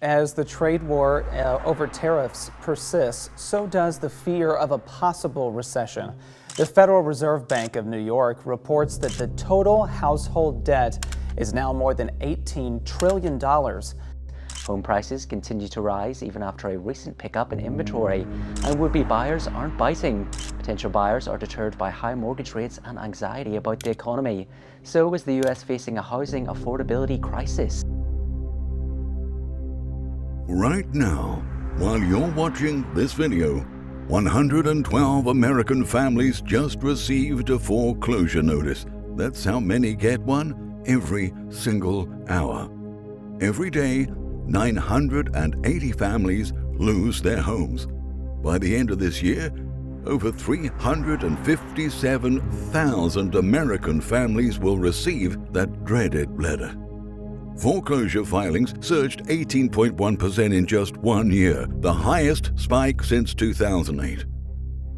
As the trade war over tariffs persists, so does the fear of a possible recession. The Federal Reserve Bank of New York reports that the total household debt is now more than $18 trillion. Home prices continue to rise even after a recent pickup in inventory, and would-be buyers aren't biting. Potential buyers are deterred by high mortgage rates and anxiety about the economy. So is the US facing a housing affordability crisis. Right now, while you're watching this video, 112 American families just received a foreclosure notice. That's how many get one every single hour. Every day, 980 families lose their homes. By the end of this year, over 357,000 American families will receive that dreaded letter. Foreclosure filings surged 18.1% in just 1 year, the highest spike since 2008.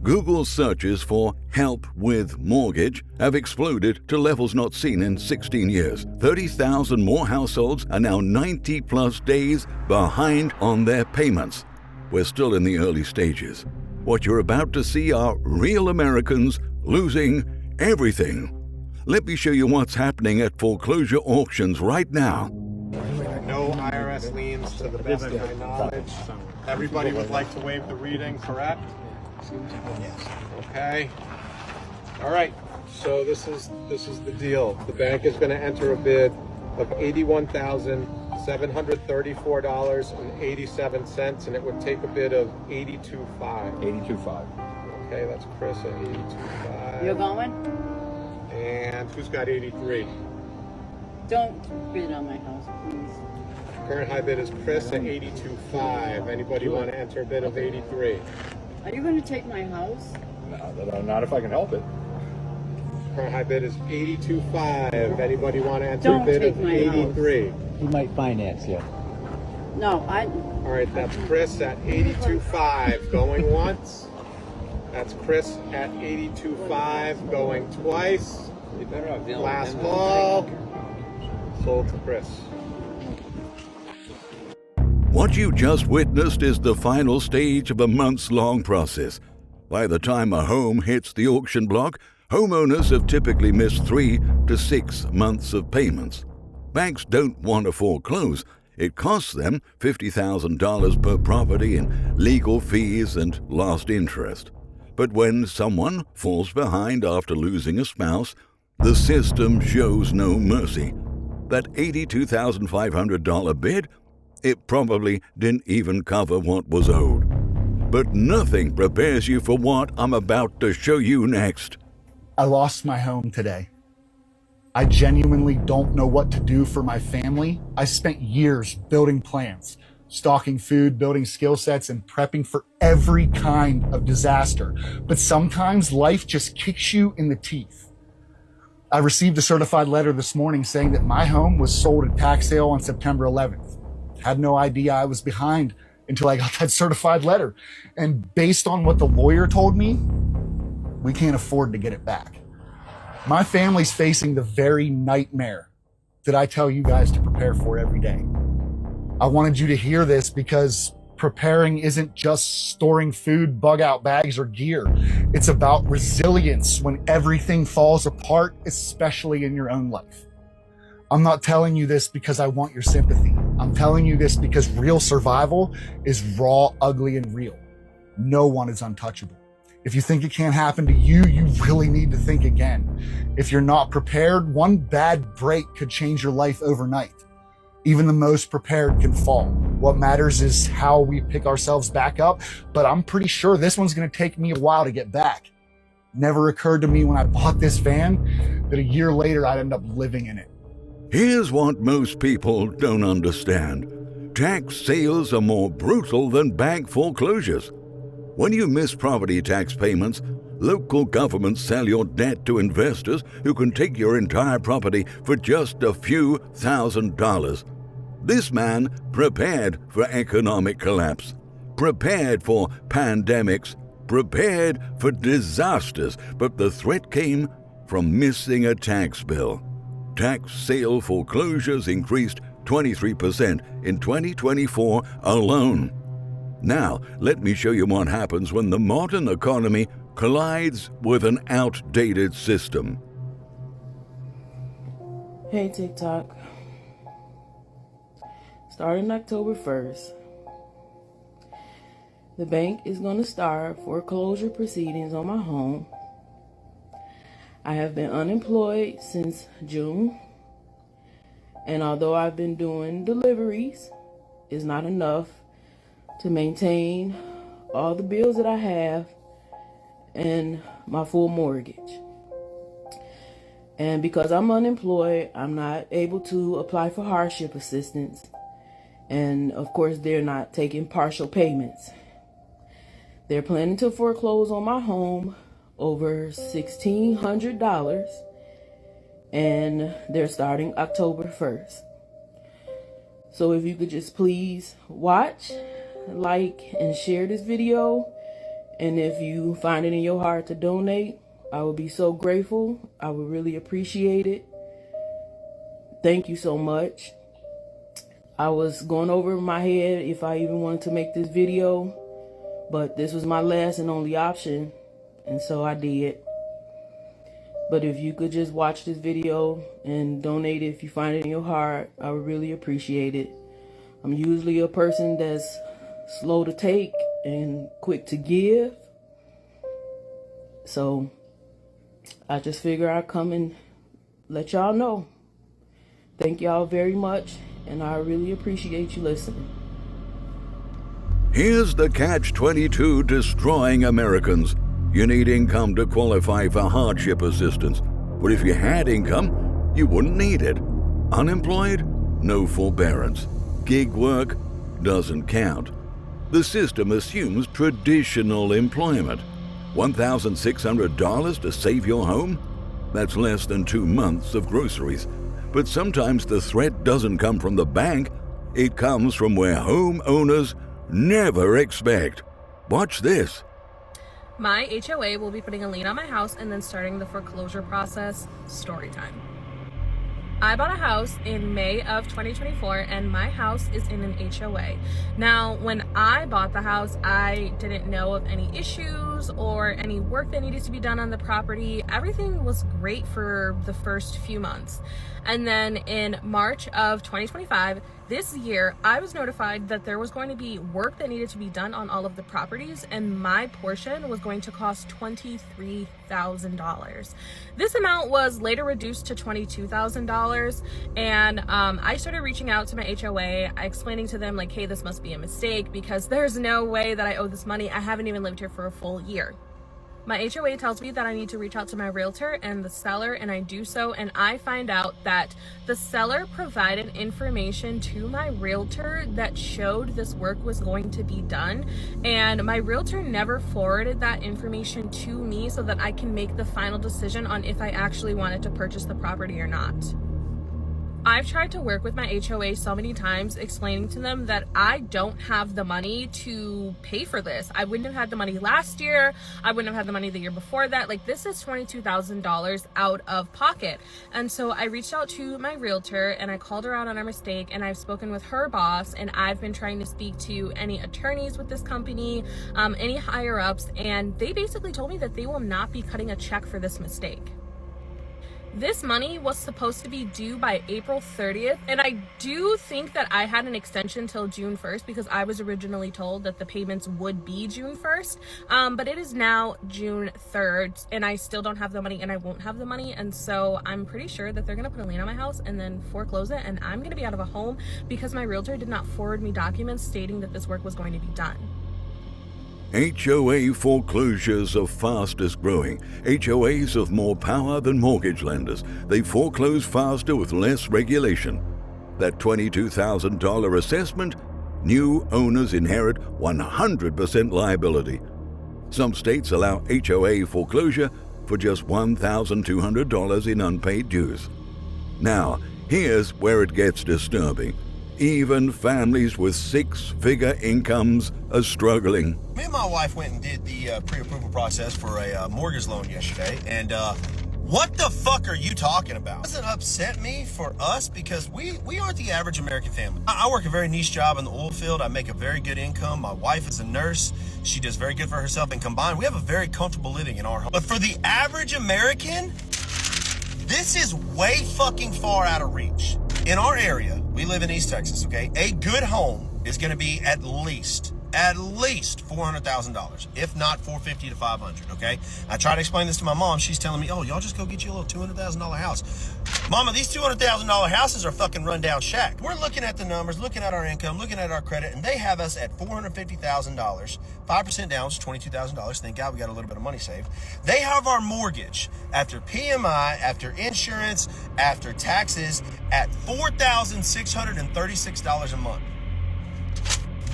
Google searches for help with mortgage have exploded to levels not seen in 16 years. 30,000 more households are now 90-plus days behind on their payments. We're still in the early stages. What you're about to see are real Americans losing everything. Let me show you what's happening at foreclosure auctions right now. No IRS liens to the best of my knowledge. Everybody would like to waive the reading, correct? Yes. Okay. All right. So this is the deal. The bank is going to enter a bid of $81,734.87, and it would take a bid of $82,500. $82,500. Okay, that's Chris at $82,500. You're going? And who's got 83? Don't bid on my house, please. Current high bid is Chris at 82.5. Anybody want to enter a bid of 83? Are you going to take my house? No, not if I can help it. Current high bid is 82.5. Anybody want to enter a bid of 83? He might finance you. No, All right, that's Chris at 82.5. Going once. That's Chris at 82.5. Going twice. Last call. Sold to Chris. What you just witnessed is the final stage of a months-long process. By the time a home hits the auction block, homeowners have typically missed 3 to 6 months of payments. Banks don't want to foreclose. It costs them $50,000 per property in legal fees and lost interest. But when someone falls behind after losing a spouse, the system shows no mercy. That $82,500 bid, it probably didn't even cover what was owed. But nothing prepares you for what I'm about to show you next. I lost my home today. I genuinely don't know what to do for my family. I spent years building plans, stocking food, building skill sets, and prepping for every kind of disaster. But sometimes life just kicks you in the teeth. I received a certified letter this morning saying that my home was sold at tax sale on September 11th. Had no idea I was behind until I got that certified letter. And based on what the lawyer told me, we can't afford to get it back. My family's facing the very nightmare that I tell you guys to prepare for every day. I wanted you to hear this because preparing isn't just storing food, bug out bags, or gear. It's about resilience when everything falls apart, especially in your own life. I'm not telling you this because I want your sympathy. I'm telling you this because real survival is raw, ugly, and real. No one is untouchable. If you think it can't happen to you, you really need to think again. If you're not prepared, one bad break could change your life overnight. Even the most prepared can fall. What matters is how we pick ourselves back up, but I'm pretty sure this one's gonna take me a while to get back. Never occurred to me when I bought this van that a year later I'd end up living in it. Here's what most people don't understand. Tax sales are more brutal than bank foreclosures. When you miss property tax payments, local governments sell your debt to investors who can take your entire property for just a few $1,000s. This man prepared for economic collapse, prepared for pandemics, prepared for disasters, but the threat came from missing a tax bill. Tax sale foreclosures increased 23% in 2024 alone. Now, let me show you what happens when the modern economy collides with an outdated system. Hey TikTok. Starting October 1st, the bank is going to start foreclosure proceedings on my home. I have been unemployed since June, and although I've been doing deliveries, it's not enough to maintain all the bills that I have and my full mortgage. And because I'm unemployed, I'm not able to apply for hardship assistance. And of course, they're not taking partial payments. They're planning to foreclose on my home over $1,600, and they're starting October 1st. So if you could just please watch, like, and share this video. And if you find it in your heart to donate, I would be so grateful. I would really appreciate it. Thank you so much. I was going over my head if I even wanted to make this video, but this was my last and only option, and so I did. But if you could just watch this video and donate if you find it in your heart, I would really appreciate it. I'm usually a person that's slow to take and quick to give, so I just figure I'd come and let y'all know. Thank y'all very much, and I really appreciate you listening. Here's the catch-22 destroying Americans. You need income to qualify for hardship assistance. But if you had income, you wouldn't need it. Unemployed? No forbearance. Gig work? Doesn't count. The system assumes traditional employment. $1,600 to save your home? That's less than 2 months of groceries. But sometimes the threat doesn't come from the bank. It comes from where homeowners never expect. Watch this. My HOA will be putting a lien on my house and then starting the foreclosure process. Story time. I bought a house in May of 2024 and my house is in an HOA. Now, when I bought the house, I didn't know of any issues or any work that needed to be done on the property. Everything was great for the first few months. And then in March of 2025, this year, I was notified that there was going to be work that needed to be done on all of the properties, and my portion was going to cost $23,000. This amount was later reduced to $22,000, and I started reaching out to my HOA, explaining to them like, hey, this must be a mistake because there's no way that I owe this money. I haven't even lived here for a full year. My HOA tells me that I need to reach out to my realtor and the seller, and I do so, and I find out that the seller provided information to my realtor that showed this work was going to be done, and my realtor never forwarded that information to me so that I can make the final decision on if I actually wanted to purchase the property or not. I've tried to work with my HOA so many times, explaining to them that I don't have the money to pay for this. I wouldn't have had the money last year. I wouldn't have had the money the year before that. Like, this is $22,000 out of pocket. And so I reached out to my realtor and I called her out on our mistake, and I've spoken with her boss, and I've been trying to speak to any attorneys with this company, any higher ups, and they basically told me that they will not be cutting a check for this mistake. This money was supposed to be due by April 30th, and I do think that I had an extension till June 1st because I was originally told that the payments would be June 1st, but it is now June 3rd, and I still don't have the money, and I won't have the money, and so I'm pretty sure that they're going to put a lien on my house and then foreclose it, and I'm going to be out of a home because my realtor did not forward me documents stating that this work was going to be done. HOA foreclosures are fastest growing. HOAs have more power than mortgage lenders. They foreclose faster with less regulation. That $22,000 assessment, new owners inherit 100% liability. Some states allow HOA foreclosure for just $1,200 in unpaid dues. Now, here's where it gets disturbing. Even families with six-figure incomes are struggling. Me and my wife went and did the pre-approval process for a mortgage loan yesterday, and What the fuck are you talking about? Doesn't upset me for us because we aren't the average American family. I work a very niche job in the oil field. I make a very good income. My wife is a nurse. She does very good for herself, and combined, we have a very comfortable living in our home. But for the average American, this is way fucking far out of reach. In our area, we live in East Texas, okay? A good home is gonna be at least $400,000, if not $450 to $500, okay? I try to explain this to my mom. She's telling me, oh, y'all just go get you a little $200,000 house. Mama, these $200,000 houses are fucking rundown shack. We're looking at the numbers, looking at our income, looking at our credit, and they have us at $450,000, 5% down, which is $22,000. Thank God we got a little bit of money saved. They have our mortgage after PMI, after insurance, after taxes at $4,636 a month.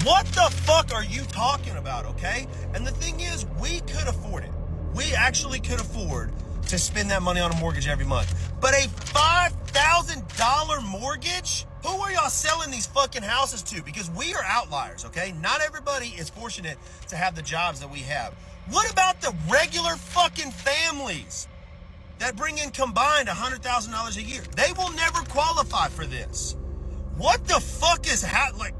What the fuck are you talking about, okay? And the thing is, we could afford it. We actually could afford to spend that money on a mortgage every month. But a $5,000 mortgage? Who are y'all selling these fucking houses to? Because we are outliers, okay? Not everybody is fortunate to have the jobs that we have. What about the regular fucking families that bring in combined $100,000 a year? They will never qualify for this. What the fuck is happening?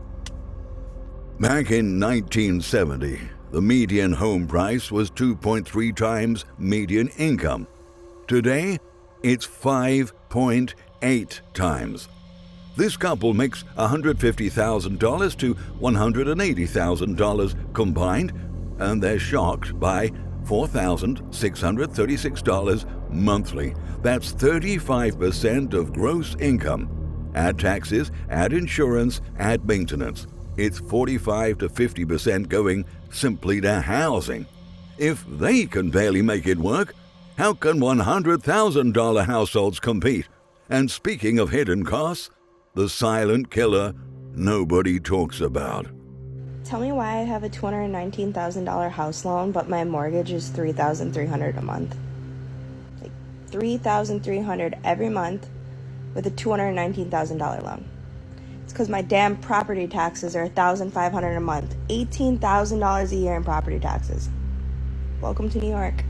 Back in 1970, the median home price was 2.3 times median income. Today, it's 5.8 times. This couple makes $150,000 to $180,000 combined, and they're shocked by $4,636 monthly. That's 35% of gross income. Add taxes, add insurance, add maintenance. It's 45 to 50% going simply to housing. If they can barely make it work, how can $100,000 households compete? And speaking of hidden costs, the silent killer nobody talks about. Tell me why I have a $219,000 house loan, but my mortgage is $3,300 a month. Like $3,300 every month with a $219,000 loan. It's because my damn property taxes are $1,500 a month. $18,000 a year in property taxes. Welcome to New York.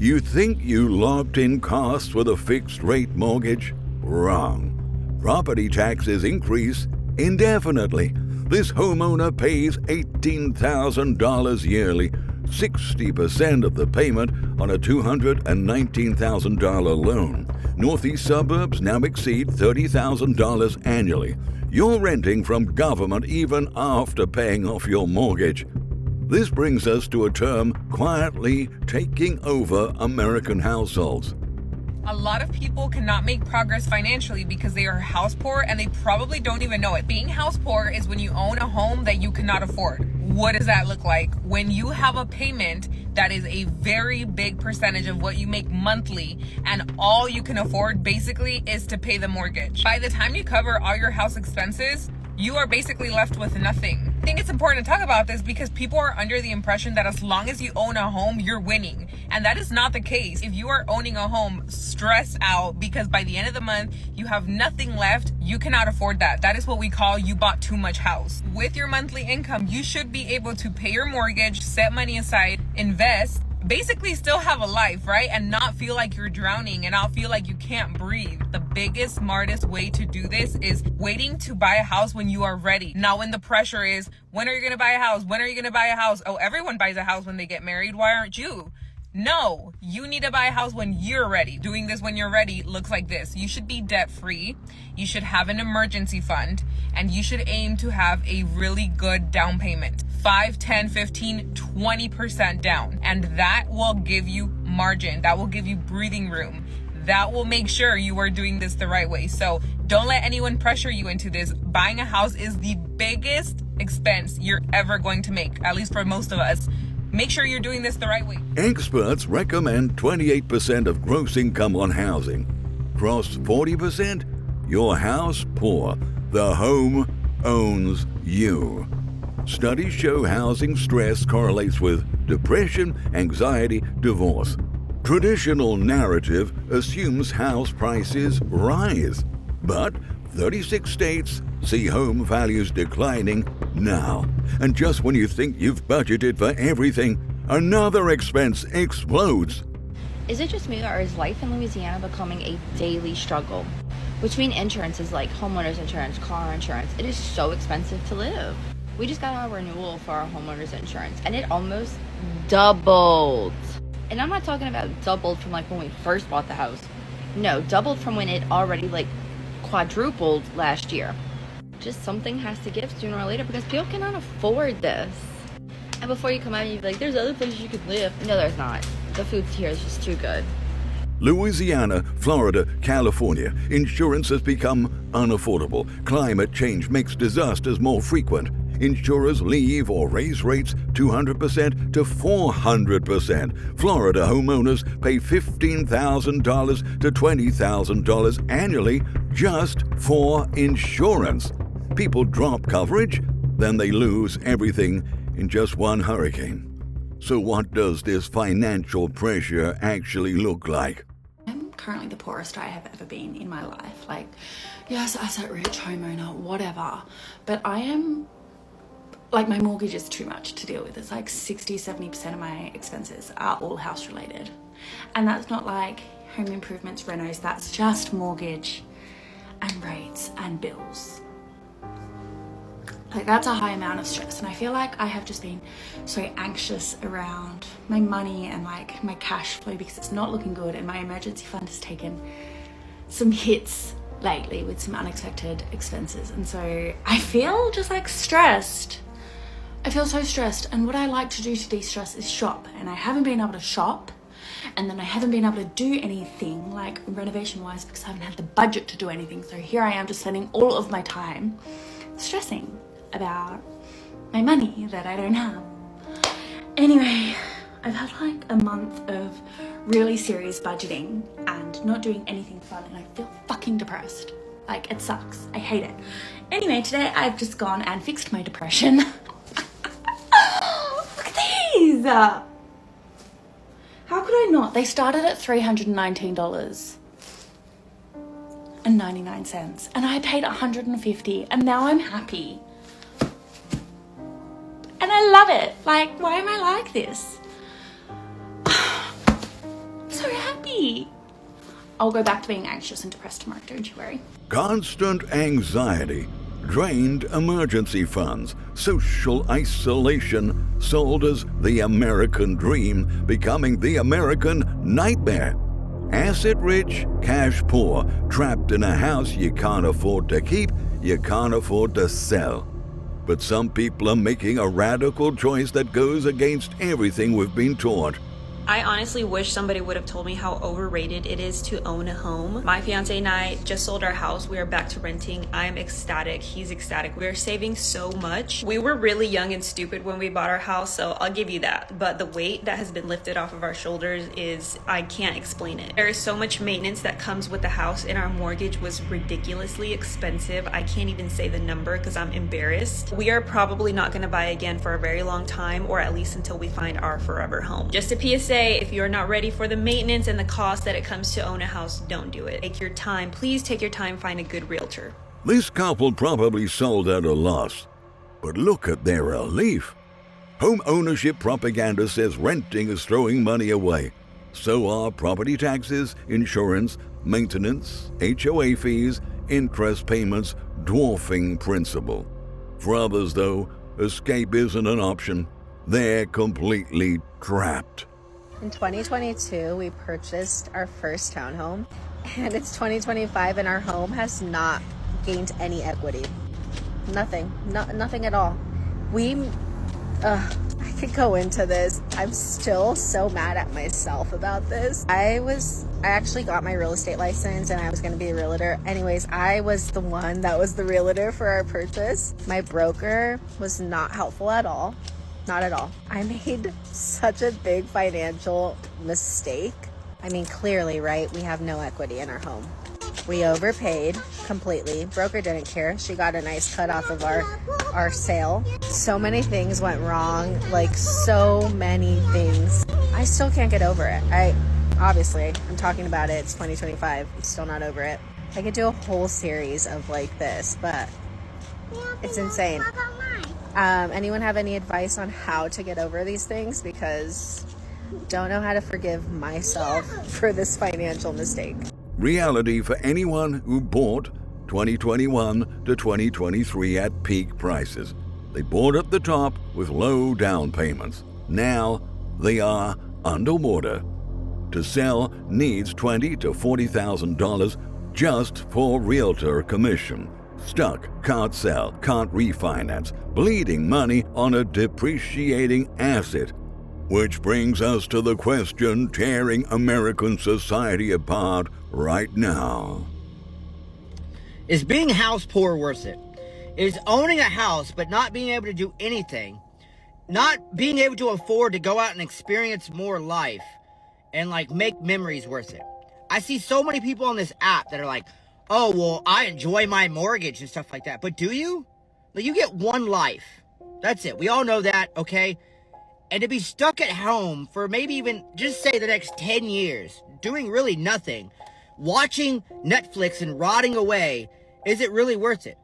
You think you locked in costs with a fixed rate mortgage? Wrong. Property taxes increase indefinitely. This homeowner pays $18,000 yearly, 60% of the payment on a $219,000 loan. Northeast suburbs now exceed $30,000 annually. You're renting from government even after paying off your mortgage. This brings us to a term quietly taking over American households. A lot of people cannot make progress financially because they are house poor and they probably don't even know it. Being house poor is when you own a home that you cannot afford. What does that look like? When you have a payment that is a very big percentage of what you make monthly and all you can afford basically is to pay the mortgage. By the time you cover all your house expenses, you are basically left with nothing. I think it's important to talk about this because people are under the impression that as long as you own a home, you're winning. And that is not the case. If you are owning a home stressed out because by the end of the month, you have nothing left, you cannot afford that. That is what we call you bought too much house. With your monthly income, you should be able to pay your mortgage, set money aside, invest, basically still have a life, right? And not feel like you're drowning and not feel like you can't breathe. The biggest, smartest way to do this is waiting to buy a house when you are ready. Not when the pressure is, when are you going to buy a house? When are you going to buy a house? Oh, everyone buys a house when they get married. Why aren't you? No, you need to buy a house when you're ready. Doing this when you're ready looks like this. You should be debt free. You should have an emergency fund and you should aim to have a really good down payment. 5, 10, 15, 20% down. And that will give you margin. That will give you breathing room. That will make sure you are doing this the right way. So don't let anyone pressure you into this. Buying a house is the biggest expense you're ever going to make, at least for most of us. Make sure you're doing this the right way. Experts recommend 28% of gross income on housing. Cross 40%, your house poor. The home owns you. Studies show housing stress correlates with depression, anxiety, divorce. Traditional narrative assumes house prices rise, but 36 states see home values declining now. And just when you think you've budgeted for everything, another expense explodes. Is it just me, or is life in Louisiana becoming a daily struggle? Between insurances like homeowners insurance, car insurance, it is so expensive to live. We just got our renewal for our homeowners insurance, and it almost doubled. And I'm not talking about doubled from like when we first bought the house. No, doubled from when it already like quadrupled last year. Just something has to give sooner or later because people cannot afford this. And before you come out and you be like, there's other places you could live. No, there's not. The food here is just too good. Louisiana, Florida, California, insurance has become unaffordable. Climate change makes disasters more frequent. Insurers leave or raise rates 200% to 400%. Florida homeowners pay $15,000 to $20,000 annually just for insurance. People drop coverage, then they lose everything in just one hurricane. So what does this financial pressure actually look like? I'm currently the poorest I have ever been in my life. Like, yes, asset rich, homeowner, whatever. But I am, like, my mortgage is too much to deal with. It's like 60-70% of my expenses are all house related. And that's not like home improvements, renos, that's just mortgage and rates and bills. Like, that's a high amount of stress, and I feel like I have just been so anxious around my money and like my cash flow because it's not looking good, and my emergency fund has taken some hits lately with some unexpected expenses, and so I feel just like stressed. I feel so stressed, and what I like to do to de-stress is shop, and I haven't been able to shop, and then I haven't been able to do anything like renovation wise because I haven't had the budget to do anything. So here I am just spending all of my time stressing about my money that I don't have. Anyway, I've had like a month of really serious budgeting and not doing anything fun, and I feel fucking depressed. Like, it sucks. I hate it. Anyway, today I've just gone and fixed my depression. Look at these! How could I not? They started at $319.99, and I paid $150, and now I'm happy. And I love it. Like, why am I like this? I'm so happy. I'll go back to being anxious and depressed tomorrow, don't you worry. Constant anxiety, drained emergency funds, social isolation, sold as the American dream, becoming the American nightmare. Asset rich, cash poor, trapped in a house you can't afford to keep, you can't afford to sell. But some people are making a radical choice that goes against everything we've been taught. I honestly wish somebody would have told me how overrated it is to own a home. My fiance and I just sold our house. We are back to renting. I'm ecstatic. He's ecstatic. We are saving so much. We were really young and stupid when we bought our house, so I'll give you that. But the weight that has been lifted off of our shoulders is, I can't explain it. There is so much maintenance that comes with the house, and our mortgage was ridiculously expensive. I can't even say the number because I'm embarrassed. We are probably not going to buy again for a very long time, or at least until we find our forever home. Just a PSA. If you're not ready for the maintenance and the cost that it comes to own a house, don't do it. Take your time. Please take your time. Find a good realtor. This couple probably sold at a loss, but look at their relief. Home ownership propaganda says renting is throwing money away. So are property taxes, insurance, maintenance, HOA fees, interest payments dwarfing principal. For others, though, escape isn't an option. They're completely trapped. In 2022, we purchased our first townhome, and it's 2025 and our home has not gained any equity. Nothing. Nothing at all. I could go into this. I'm still so mad at myself about this. I actually got my real estate license and I was going to be a realtor. Anyways, I was the one that was the realtor for our purchase. My broker was not helpful at all. Not at all. I made such a big financial mistake. I mean, clearly, right? We have no equity in our home. We overpaid completely. Broker didn't care. She got a nice cut off of our sale. So many things went wrong, like so many things. I still can't get over it. Obviously, I'm talking about it. It's 2025. I'm still not over it. I could do a whole series of like this, but it's insane. Anyone have any advice on how to get over these things? Because don't know how to forgive myself for this financial mistake. Reality for anyone who bought 2021 to 2023 at peak prices. They bought at the top with low down payments. Now they are underwater. To sell needs $20,000 to $40,000 just for realtor commission. Stuck, can't sell, can't refinance, bleeding money on a depreciating asset. Which brings us to the question tearing American society apart right now. Is being house poor worth it? Is owning a house but not being able to do anything, not being able to afford to go out and experience more life and like make memories worth it? I see so many people on this app that are like, oh, well, I enjoy my mortgage and stuff like that. But do you? Like, you get one life. That's it. We all know that, okay? And to be stuck at home for maybe even, just say the next 10 years, doing really nothing, watching Netflix and rotting away, is it really worth it?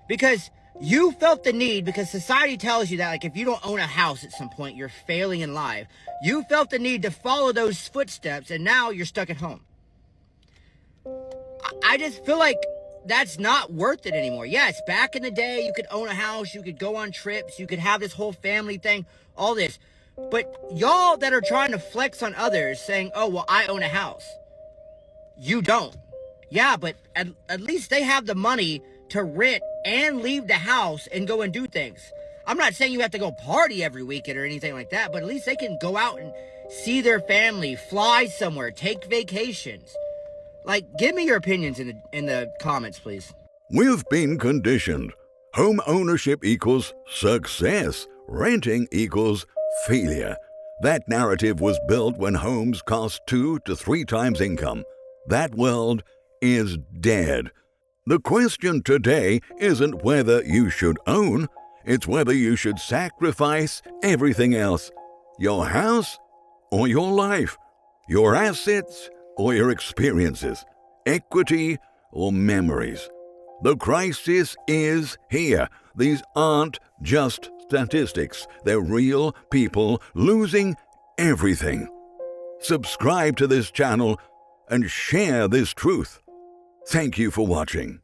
Because you felt the need, because society tells you that, like, if you don't own a house at some point, you're failing in life. You felt the need to follow those footsteps, and now you're stuck at home. I just feel like that's not worth it anymore. Yes, back in the day, you could own a house, you could go on trips, you could have this whole family thing, all this. But y'all that are trying to flex on others saying, oh, well, I own a house. You don't. Yeah, but at least they have the money to rent and leave the house and go and do things. I'm not saying you have to go party every weekend or anything like that, but at least they can go out and see their family, fly somewhere, take vacations. Like, give me your opinions in the comments, please. We've been conditioned. Home ownership equals success. Renting equals failure. That narrative was built when homes cost 2 to 3 times income. That world is dead. The question today isn't whether you should own, it's whether you should sacrifice everything else. Your house or your life, your assets or your experiences, equity or memories. The crisis is here. These aren't just statistics. They're real people losing everything. Subscribe to this channel and share this truth. Thank you for watching.